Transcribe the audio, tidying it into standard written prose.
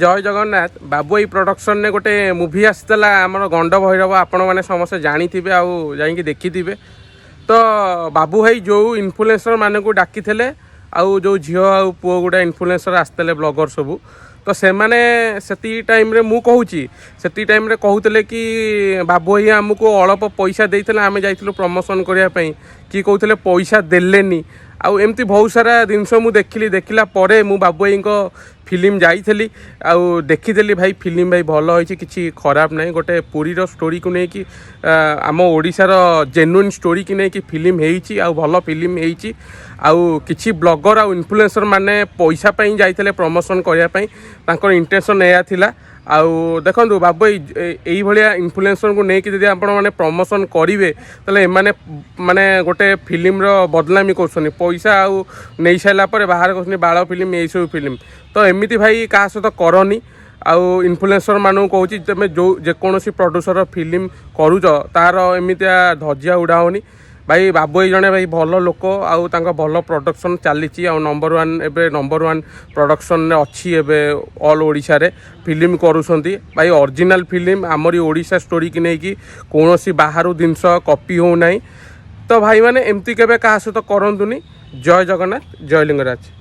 जय जगन्नाथ बाबू ई प्रोडक्शन ने गोटे मूवी आसला आमर गंड भैरव आपण मैंने समस्त जानी आउ जाकि देखी तो बाबू भाई जो इन्फ्लुएंसर मान को डाकी आउ जो झील आउ पुओ गुड़ा इन्फ्लुएंसर आसते ब्लॉगर सबू तो से मैंने से टाइम रे मु कहूँ से टाइम रे कहते कि बाबू भाई आमको अल्प पैसा देते आम जाइलु प्रमोशन करने कि कहते पैसा देलेनी आउ एमती बहुत सारा जिनस मु देखला परे मु बाबू भाई फिल्म जाइली आउ देखीदेली भाई फिल्म भाई भल होती किसी खराब ना गोटे पुरीर स्टोरी को लेकिन आम ओडिशार जेन्युइन स्टोरी की लेकिन फिल्म होती आउ भल फिल्म होती आउ किसी ब्लॉगर आउ इन्फ्लुएंसर माने पैसा पाई जाइले प्रमोशन करने इंटेंशन एया थिला आउ देखो बाबू यही भाया इन्फ्लुएंसर को लेकिन जब आप प्रमोशन करेंगे तेल एमाने माने गोटे फिल्म बदनामी कर पैसा आउ नहीं सारापर बाहर कर बाल फिल्म यही सब फिल्म तो एमती भाई क्या सहित करनी आउ इन्फ्लुएंसर मानू कहूँ तुम जो जेकोसी प्रोड्यूसर फिल्म करुच तार एमतिया धजिया उड़ाओनी भाई बाबू जड़े भाई भल लोक आउ भल प्रोडक्शन चली नंबर वन एवं नंबर वन प्रोडक्शन अच्छी ऑल ओडिशा रे फिल्म करुँच भाई original film Amri Odisha story की नहीं कौन बाहर जिनस कॉपी हो ना तो भाई मैंने एमती केवे क्या सहित करंतुनी जय जगन्नाथ जय लिंगराज।